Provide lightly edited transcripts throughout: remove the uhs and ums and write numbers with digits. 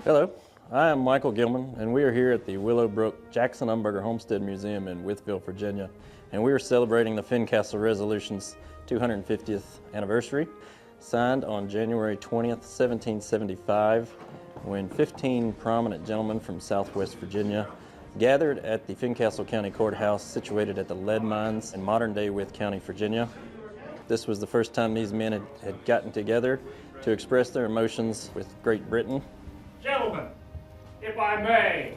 Hello, I am Michael Gilman, and we are here at the Willowbrook Jackson Umberger Homestead Museum in Wytheville, Virginia, and we are celebrating the Fincastle Resolutions 250th anniversary, signed on January 20th, 1775, when 15 prominent gentlemen from Southwest Virginia gathered at the Fincastle County Courthouse situated at the lead mines in modern-day Wythe County, Virginia. This was the first time these men had gotten together to express their emotions with Great Britain. Gentlemen, if I may,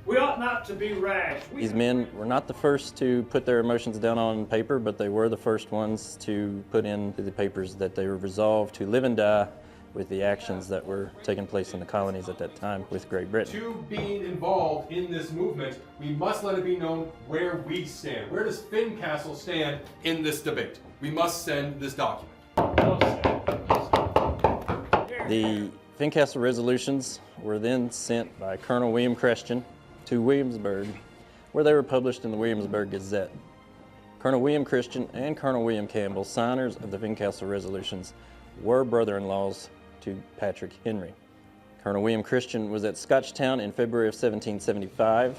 we ought not to be rash. These men were not the first to put their emotions down on paper, but they were the first ones to put into the papers that they were resolved to live and die with the actions that were taking place in the colonies at that time with Great Britain. To being involved in this movement, we must let it be known where we stand. Where does Fincastle stand in this debate? We must send this document. The Fincastle Resolutions were then sent by Colonel William Christian to Williamsburg, where they were published in the Williamsburg Gazette. Colonel William Christian and Colonel William Campbell, signers of the Fincastle Resolutions, were brother-in-laws to Patrick Henry. Colonel William Christian was at Scotchtown in February of 1775,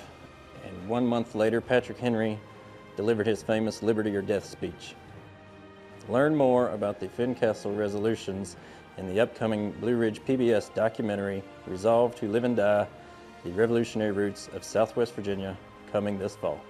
and 1 month later, Patrick Henry delivered his famous Liberty or Death speech. Learn more about the Fincastle Resolutions in the upcoming Blue Ridge PBS documentary, Resolved to Live and Die, The Revolutionary Roots of Southwest Virginia, coming this fall.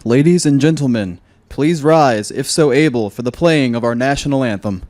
Ladies and gentlemen, please rise, if so able, for the playing of our national anthem.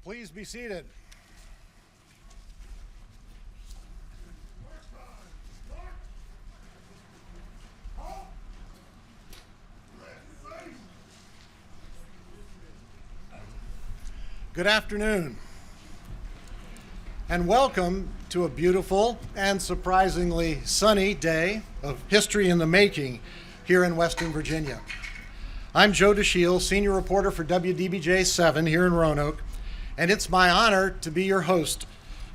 Please be seated. Good afternoon, and welcome to a beautiful and surprisingly sunny day of history in the making here in Western Virginia. I'm Joe DeShiel, senior reporter for WDBJ-7 here in Roanoke, and it's my honor to be your host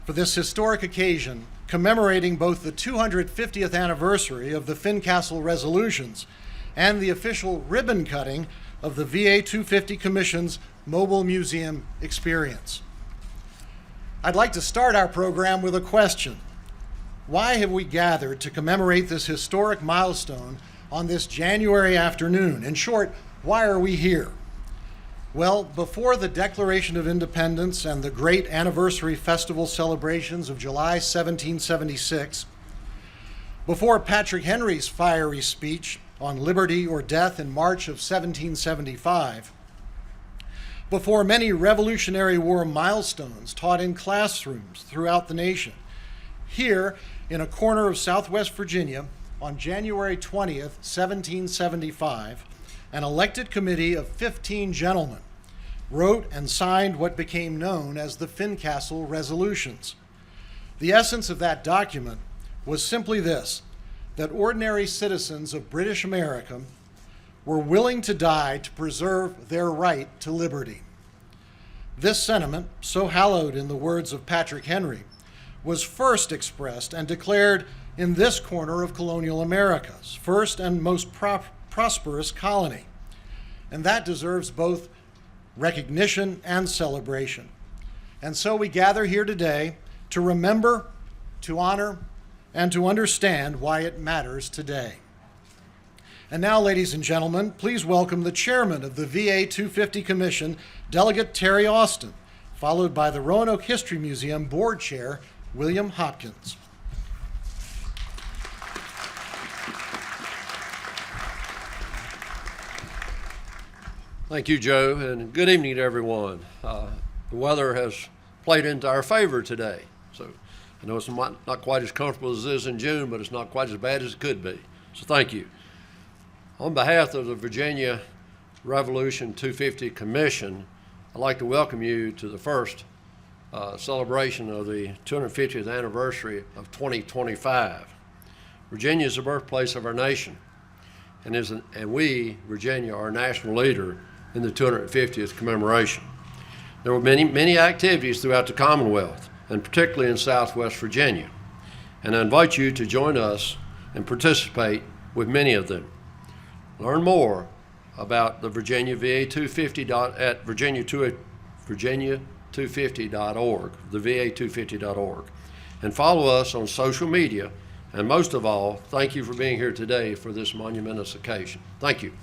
for this historic occasion commemorating both the 250th anniversary of the Fincastle Resolutions and the official ribbon cutting of the VA 250 Commission's Mobile Museum experience. I'd like to start our program with a question. Why have we gathered to commemorate this historic milestone on this January afternoon? In short, why are we here? Well, before the Declaration of Independence and the great anniversary festival celebrations of July 1776, before Patrick Henry's fiery speech on liberty or death in March of 1775, before many Revolutionary War milestones taught in classrooms throughout the nation, here in a corner of Southwest Virginia on January 20th, 1775, an elected committee of 15 gentlemen wrote and signed what became known as the Fincastle Resolutions. The essence of that document was simply this, that ordinary citizens of British America were willing to die to preserve their right to liberty. This sentiment, so hallowed in the words of Patrick Henry, was first expressed and declared in this corner of colonial America's first and most prosperous colony. And that deserves both recognition and celebration. And so we gather here today to remember, to honor, and to understand why it matters today. And now, ladies and gentlemen, please welcome the chairman of the VA 250 Commission, Delegate Terry Austin, followed by the Roanoke History Museum Board Chair, William Hopkins. Thank you, Joe, and good evening to everyone. The weather has played into our favor today, so I know it's not quite as comfortable as it is in June, but it's not quite as bad as it could be, so thank you. On behalf of the Virginia Revolution 250 Commission, I'd like to welcome you to the first celebration of the 250th anniversary of 2025. Virginia is the birthplace of our nation, and we, Virginia, are a national leader in the 250th commemoration. There were many activities throughout the Commonwealth, and particularly in Southwest Virginia, and I invite you to join us and participate with many of them. Learn more about the Virginia VA 250 at virginia250.org, the va250.org, and follow us on social media. And most of all, thank you for being here today for this monumentous occasion. Thank you.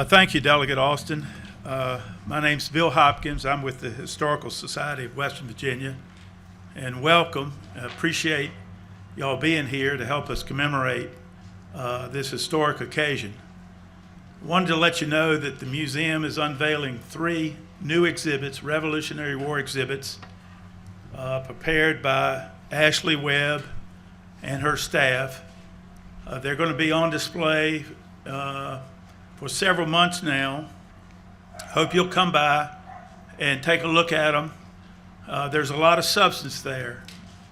Thank you, Delegate Austin. My name's Bill Hopkins. I'm with the Historical Society of Western Virginia, and welcome. I appreciate y'all being here to help us commemorate this historic occasion. Wanted to let you know that the museum is unveiling 3 new exhibits, Revolutionary War exhibits, prepared by Ashley Webb and her staff. They're going to be on display for several months now. Hope you'll come by and take a look at them. There's a lot of substance there,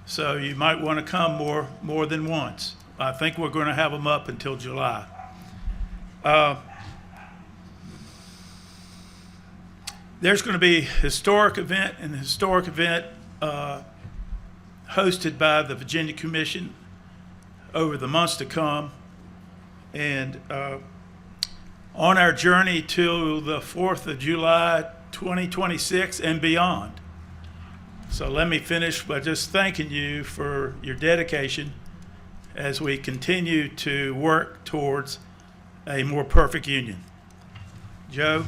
so you might want to come more than once. I think we're going to have them up until July. There's going to be a historic event hosted by the Virginia Commission over the months to come, and on our journey to the 4th of July 2026 and beyond. So let me finish by just thanking you for your dedication as we continue to work towards a more perfect union. Joe,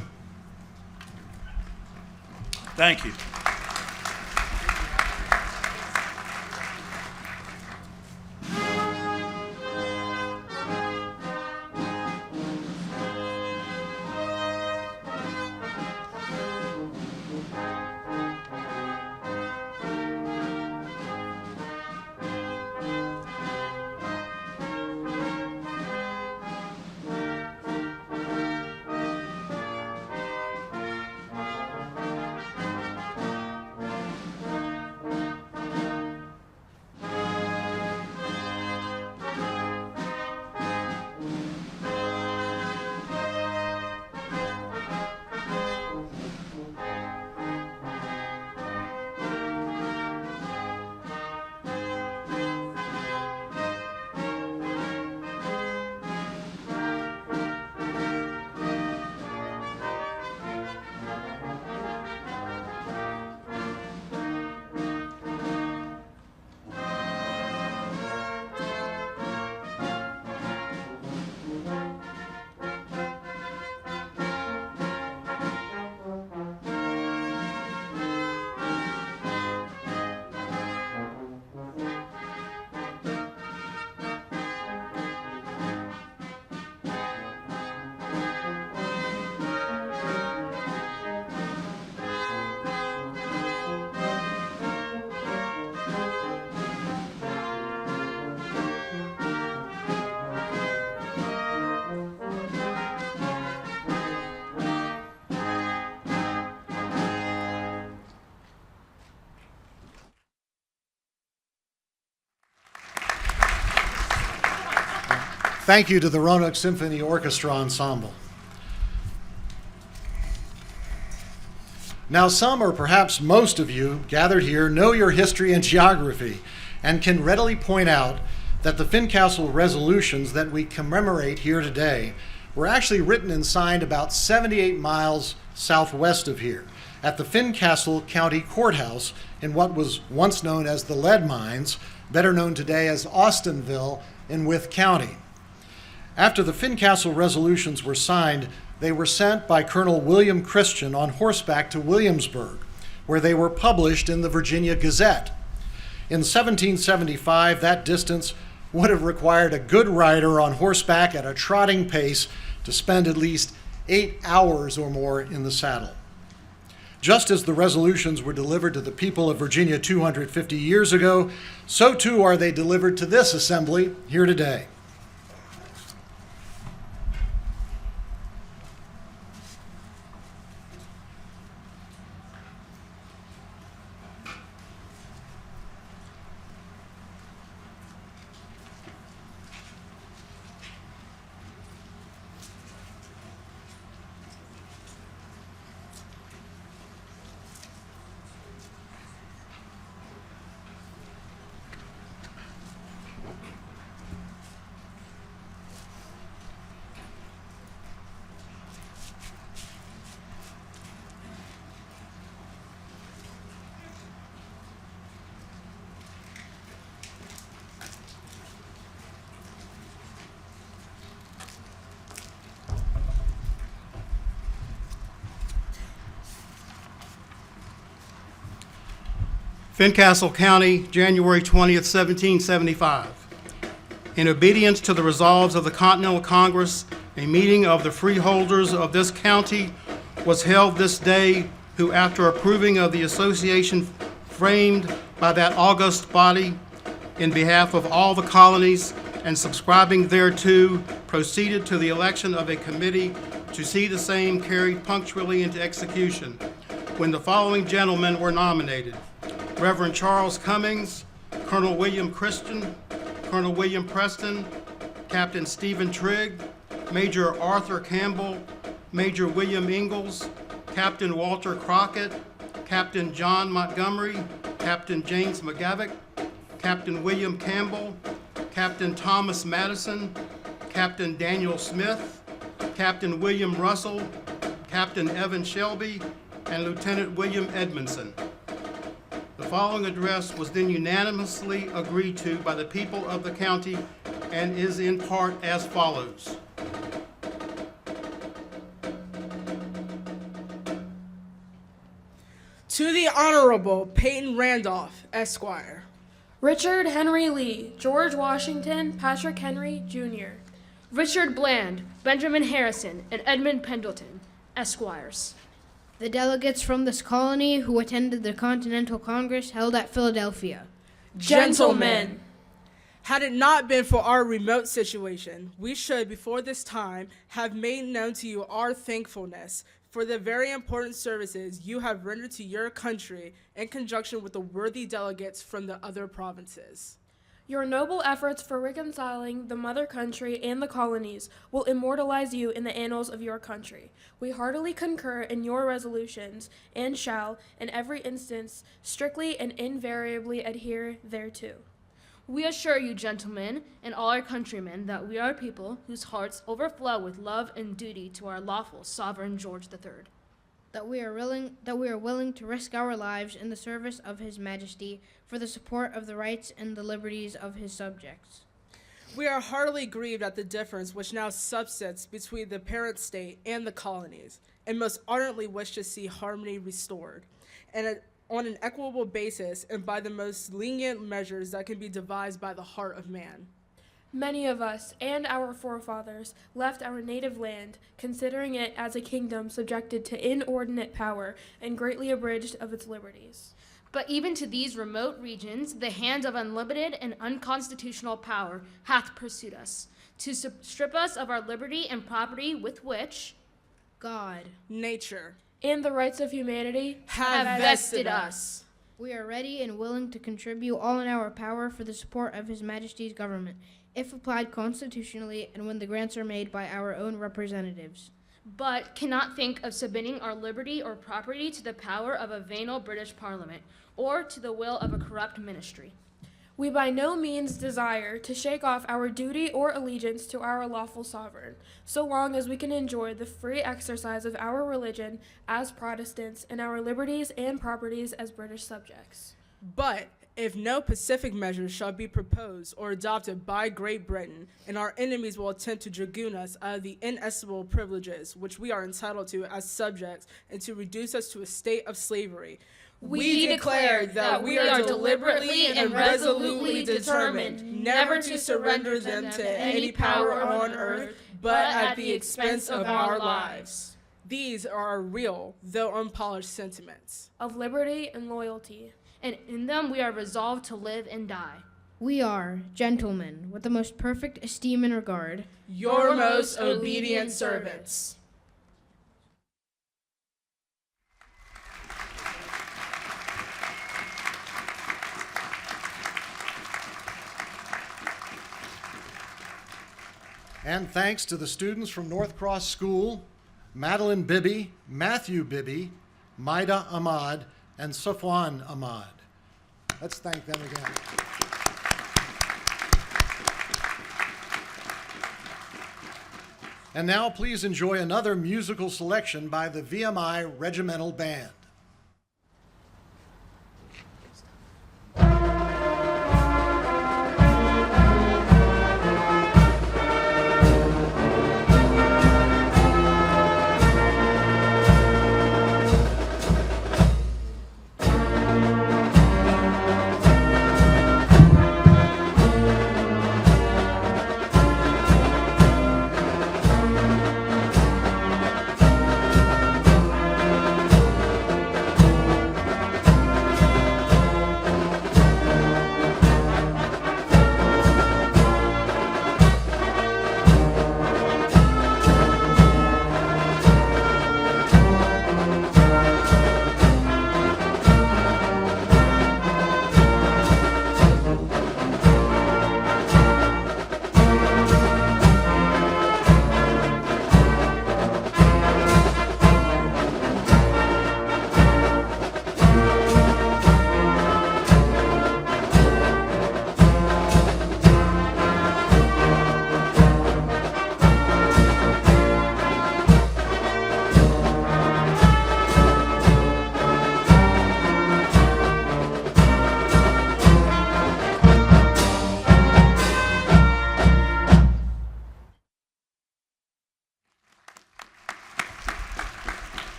thank you. Thank you to the Roanoke Symphony Orchestra Ensemble. Now, some or perhaps most of you gathered here know your history and geography and can readily point out that the Fincastle Resolutions that we commemorate here today were actually written and signed about 78 miles southwest of here at the Fincastle County Courthouse in what was once known as the Lead Mines, better known today as Austinville in Wythe County. After the Fincastle Resolutions were signed, they were sent by Colonel William Christian on horseback to Williamsburg, where they were published in the Virginia Gazette. In 1775, that distance would have required a good rider on horseback at a trotting pace to spend at least 8 hours or more in the saddle. Just as the resolutions were delivered to the people of Virginia 250 years ago, so too are they delivered to this assembly here today. Fincastle County, January 20th, 1775. In obedience to the resolves of the Continental Congress, a meeting of the freeholders of this county was held this day, who, after approving of the association framed by that august body in behalf of all the colonies and subscribing thereto, proceeded to the election of a committee to see the same carried punctually into execution, when the following gentlemen were nominated: Reverend Charles Cummings, Colonel William Christian, Colonel William Preston, Captain Stephen Trigg, Major Arthur Campbell, Major William Ingalls, Captain Walter Crockett, Captain John Montgomery, Captain James McGavick, Captain William Campbell, Captain Thomas Madison, Captain Daniel Smith, Captain William Russell, Captain Evan Shelby, and Lieutenant William Edmondson. The following address was then unanimously agreed to by the people of the county and is in part as follows. To the Honorable Peyton Randolph, Esquire. Richard Henry Lee, George Washington, Patrick Henry, Jr. Richard Bland, Benjamin Harrison, and Edmund Pendleton, Esquires. The delegates from this colony who attended the Continental Congress held at Philadelphia. Gentlemen, had it not been for our remote situation, we should, before this time, have made known to you our thankfulness for the very important services you have rendered to your country in conjunction with the worthy delegates from the other provinces. Your noble efforts for reconciling the mother country and the colonies will immortalize you in the annals of your country. We heartily concur in your resolutions and shall, in every instance, strictly and invariably adhere thereto. We assure you, gentlemen, and all our countrymen, that we are a people whose hearts overflow with love and duty to our lawful sovereign George III. That we are willing to risk our lives in the service of His Majesty for the support of the rights and the liberties of his subjects. We are heartily grieved at the difference which now subsists between the parent state and the colonies, and most ardently wish to see harmony restored, and on an equitable basis and by the most lenient measures that can be devised by the heart of man. Many of us and our forefathers left our native land, considering it as a kingdom subjected to inordinate power and greatly abridged of its liberties. But even to these remote regions, the hand of unlimited and unconstitutional power hath pursued us, to strip us of our liberty and property with which God, nature, and the rights of humanity have vested us. We are ready and willing to contribute all in our power for the support of His Majesty's government, if applied constitutionally and when the grants are made by our own representatives. But cannot think of submitting our liberty or property to the power of a venal British Parliament, or to the will of a corrupt ministry. We by no means desire to shake off our duty or allegiance to our lawful sovereign, so long as we can enjoy the free exercise of our religion as Protestants and our liberties and properties as British subjects. But if no pacific measures shall be proposed or adopted by Great Britain, and our enemies will attempt to dragoon us out of the inestimable privileges which we are entitled to as subjects and to reduce us to a state of slavery, we declare that we are deliberately and resolutely determined never to surrender them to any power on earth, but at the expense of our lives. These are our real, though unpolished sentiments of liberty and loyalty. And in them we are resolved to live and die. We are, gentlemen, with the most perfect esteem and regard, your most obedient servants. And thanks to the students from North Cross School, Madeline Bibby, Matthew Bibby, Maida Ahmad, and Safwan Ahmad. Let's thank them again. And now please enjoy another musical selection by the VMI Regimental Band.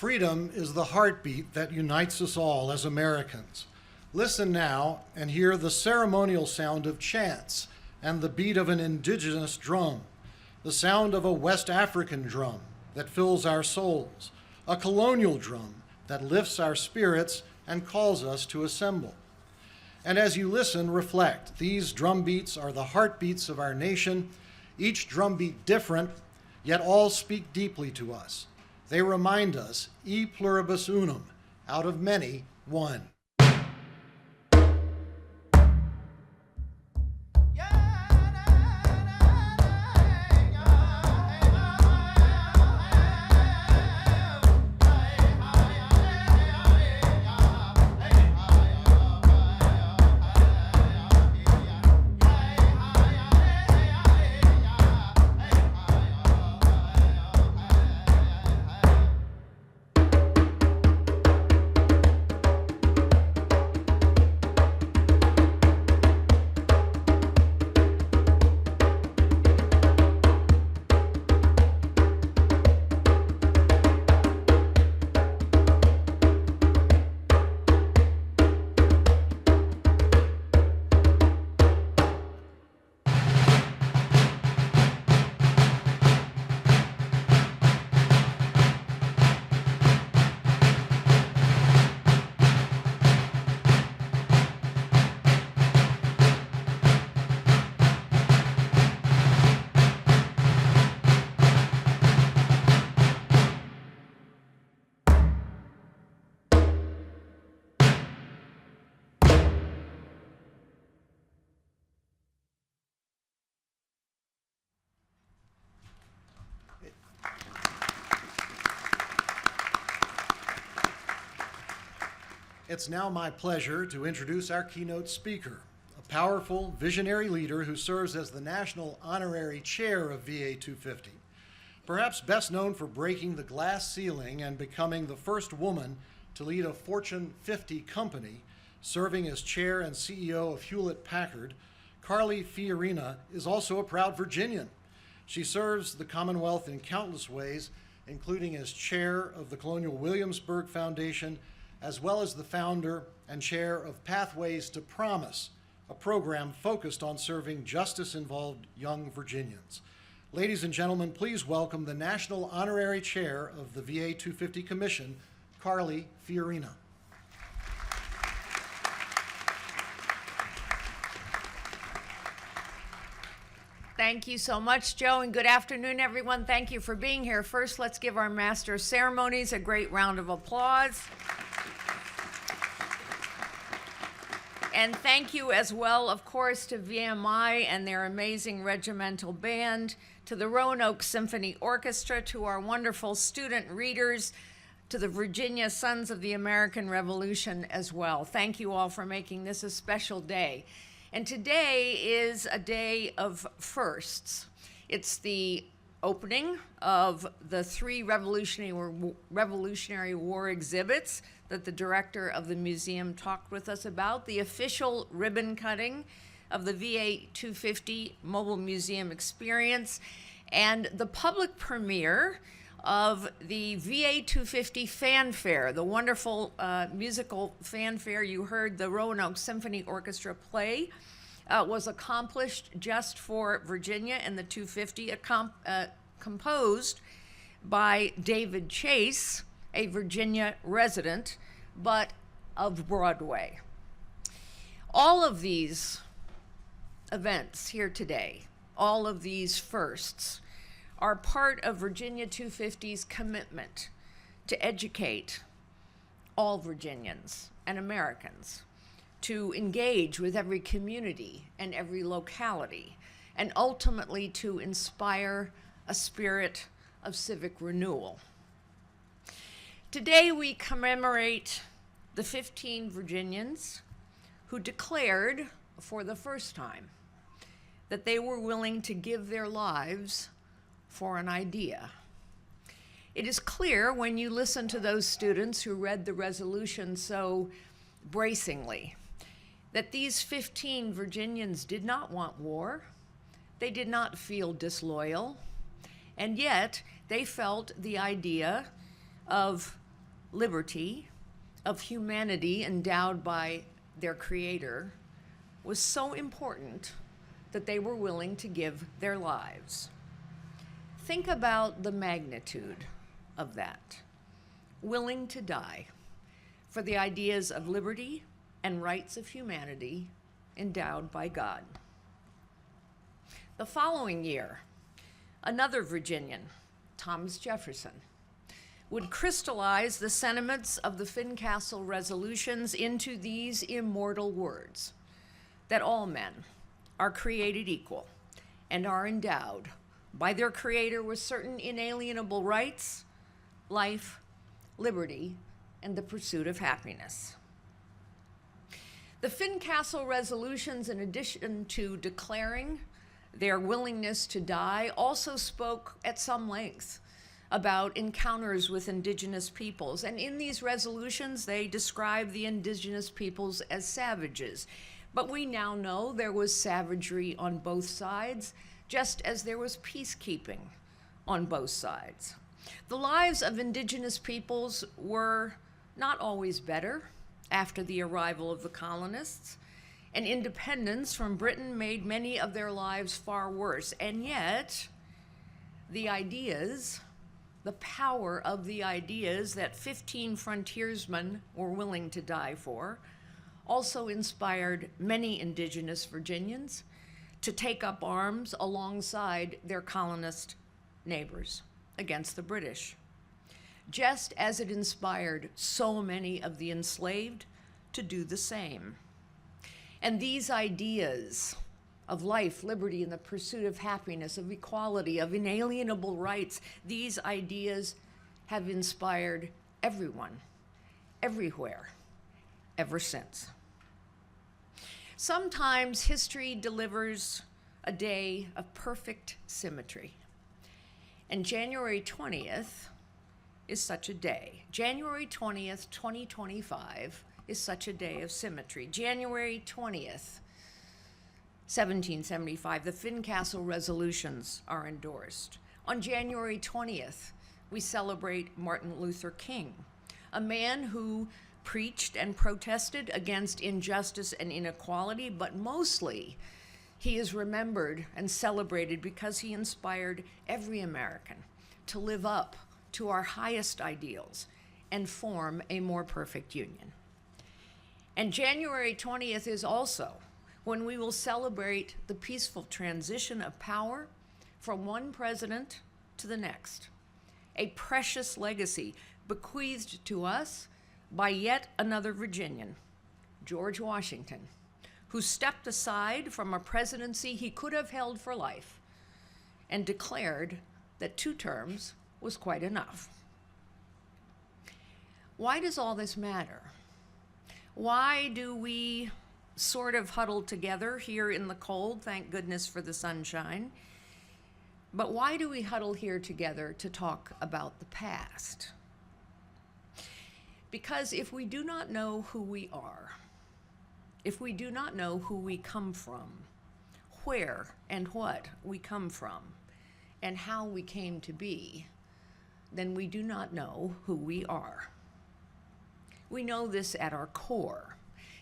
Freedom is the heartbeat that unites us all as Americans. Listen now and hear the ceremonial sound of chants and the beat of an indigenous drum, the sound of a West African drum that fills our souls, a colonial drum that lifts our spirits and calls us to assemble. And as you listen, reflect. These drum beats are the heartbeats of our nation, each drum beat different, yet all speak deeply to us. They remind us, e pluribus unum, out of many, one. It's now my pleasure to introduce our keynote speaker, a powerful, visionary leader who serves as the National Honorary Chair of VA 250. Perhaps best known for breaking the glass ceiling and becoming the first woman to lead a Fortune 50 company, serving as chair and CEO of Hewlett-Packard, Carly Fiorina is also a proud Virginian. She serves the Commonwealth in countless ways, including as chair of the Colonial Williamsburg Foundation, as well as the founder and chair of Pathways to Promise, a program focused on serving justice-involved young Virginians. Ladies and gentlemen, please welcome the National Honorary Chair of the VA 250 Commission, Carly Fiorina. Thank you so much, Joe, and good afternoon, everyone. Thank you for being here. First, let's give our Master of Ceremonies a great round of applause. And thank you as well, of course, to VMI and their amazing regimental band, to the Roanoke Symphony Orchestra, to our wonderful student readers, to the Virginia Sons of the American Revolution as well. Thank you all for making this a special day. And today is a day of firsts. It's the opening of the 3 Revolutionary War exhibits that the director of the museum talked with us about, the official ribbon cutting of the VA 250 Mobile Museum Experience, and the public premiere of the VA 250 Fanfare, the wonderful musical fanfare you heard the Roanoke Symphony Orchestra play, was accomplished just for Virginia and the 250, composed by David Chase, a Virginia resident, but of Broadway. All of these events here today, all of these firsts, are part of Virginia 250's commitment to educate all Virginians and Americans, to engage with every community and every locality, and ultimately to inspire a spirit of civic renewal. Today we commemorate the 15 Virginians who declared for the first time that they were willing to give their lives for an idea. It is clear when you listen to those students who read the resolution so bracingly that these 15 Virginians did not want war, they did not feel disloyal, and yet they felt the idea of liberty, of humanity endowed by their Creator, was so important that they were willing to give their lives. Think about the magnitude of that. Willing to die for the ideas of liberty and rights of humanity endowed by God. The following year, another Virginian, Thomas Jefferson, would crystallize the sentiments of the Fincastle Resolutions into these immortal words, that all men are created equal and are endowed by their Creator with certain inalienable rights, life, liberty, and the pursuit of happiness. The Fincastle Resolutions, in addition to declaring their willingness to die, also spoke at some length about encounters with indigenous peoples. And in these resolutions, they describe the indigenous peoples as savages. But we now know there was savagery on both sides, just as there was peacekeeping on both sides. The lives of indigenous peoples were not always better after the arrival of the colonists, and independence from Britain made many of their lives far worse. And yet, the ideas, the power of the ideas that 15 frontiersmen were willing to die for, also inspired many indigenous Virginians to take up arms alongside their colonist neighbors against the British, just as it inspired so many of the enslaved to do the same. And these ideas of life, liberty, and the pursuit of happiness, of equality, of inalienable rights, these ideas have inspired everyone, everywhere, ever since. Sometimes history delivers a day of perfect symmetry. And January 20th is such a day. January 20th, 2025 is such a day of symmetry. January 20th, 1775, the Fincastle Resolutions are endorsed. On January 20th, we celebrate Martin Luther King, a man who preached and protested against injustice and inequality, but mostly he is remembered and celebrated because he inspired every American to live up to our highest ideals and form a more perfect union. And January 20th is also when we will celebrate the peaceful transition of power from one president to the next, a precious legacy bequeathed to us by yet another Virginian, George Washington, who stepped aside from a presidency he could have held for life and declared that 2 terms was quite enough. Why does all this matter? Why do we sort of huddle together here in the cold? Thank goodness for the sunshine. But why do we huddle here together to talk about the past? Because if we do not know who we are, if we do not know who we come from, where and what we come from, and how we came to be, then we do not know who we are. We know this at our core.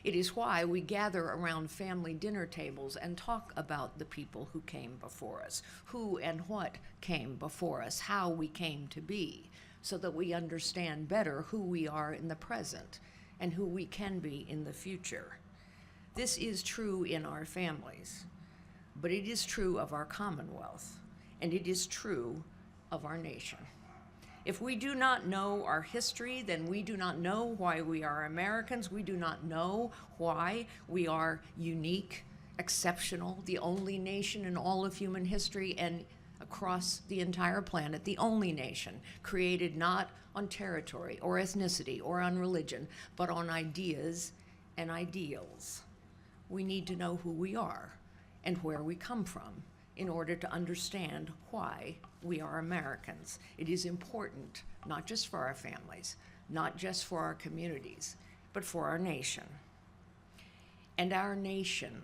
It is why we gather around family dinner tables and talk about the people who came before us, who and what came before us, how we came to be, so that we understand better who we are in the present and who we can be in the future. This is true in our families, but it is true of our Commonwealth, and it is true of our nation. If we do not know our history, then we do not know why we are Americans. We do not know why we are unique, exceptional, the only nation in all of human history and across the entire planet, the only nation created not on territory or ethnicity or on religion, but on ideas and ideals. We need to know who we are and where we come from in order to understand why we are Americans. It is important, not just for our families, not just for our communities, but for our nation. And our nation,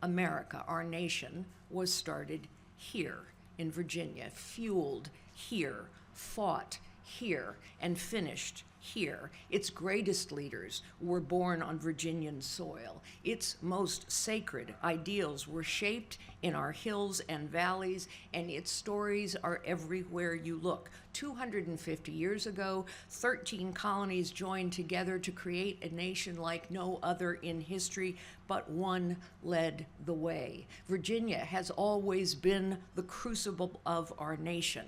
America, our nation, was started here in Virginia, fueled here, fought here, and finished here. Its greatest leaders were born on Virginian soil. Its most sacred ideals were shaped in our hills and valleys, and its stories are everywhere you look. 250 years ago, 13 colonies joined together to create a nation like no other in history, but one led the way. Virginia has always been the crucible of our nation.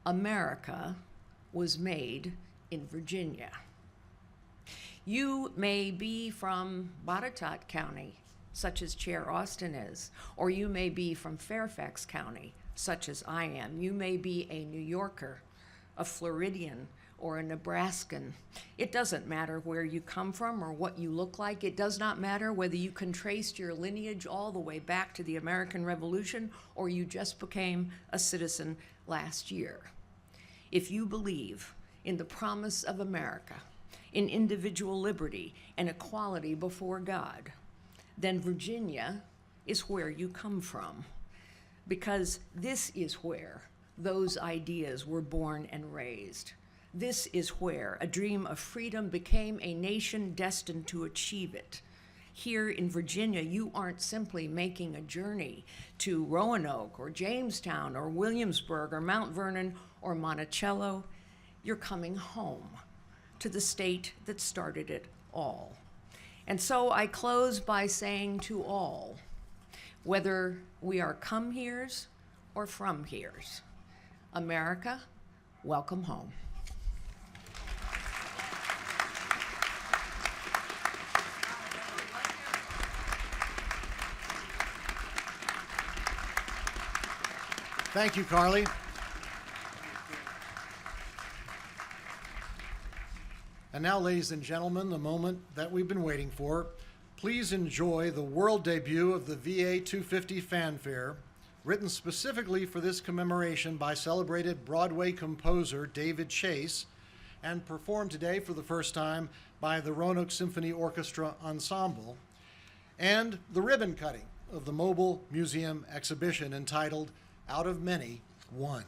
America was made in Virginia. You may be from Botetourt County, such as Chair Austin is, or you may be from Fairfax County, such as I am. You may be a New Yorker, a Floridian, or a Nebraskan. It doesn't matter where you come from or what you look like. It does not matter whether you can trace your lineage all the way back to the American Revolution or you just became a citizen last year. If you believe in the promise of America, in individual liberty and equality before God, then Virginia is where you come from, because this is where those ideas were born and raised. This is where a dream of freedom became a nation destined to achieve it. Here in Virginia, you aren't simply making a journey to Roanoke or Jamestown or Williamsburg or Mount Vernon or Monticello. You're coming home to the state that started it all. And so I close by saying to all, whether we are come heres or from heres, America, welcome home. Thank you, Carly. And now, ladies and gentlemen, the moment that we've been waiting for. Please enjoy the world debut of the VA 250 fanfare, written specifically for this commemoration by celebrated Broadway composer David Chase, and performed today for the first time by the Roanoke Symphony Orchestra Ensemble, and the ribbon cutting of the Mobile Museum exhibition entitled Out of Many, One.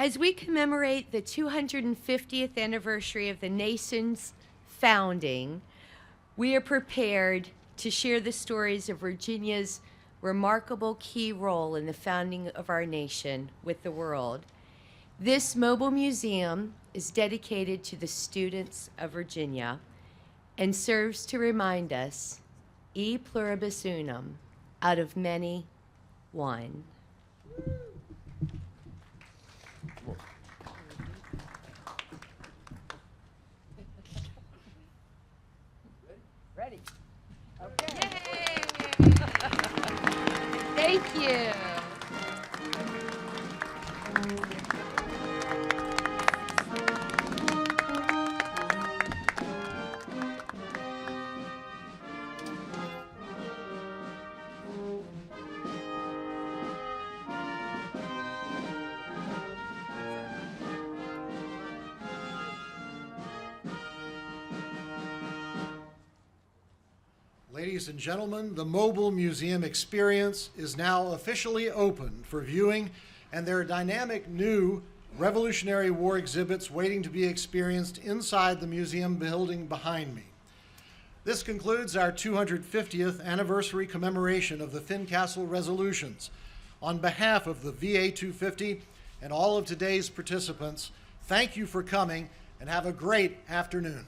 As we commemorate the 250th anniversary of the nation's founding, we are prepared to share the stories of Virginia's remarkable key role in the founding of our nation with the world. This mobile museum is dedicated to the students of Virginia and serves to remind us, e pluribus unum, out of many, one. Ready? Okay. Thank you. Ladies and gentlemen, the Mobile Museum experience is now officially open for viewing, and there are dynamic new Revolutionary War exhibits waiting to be experienced inside the museum building behind me. This concludes our 250th anniversary commemoration of the Fincastle Resolutions. On behalf of the VA 250 and all of today's participants, thank you for coming and have a great afternoon.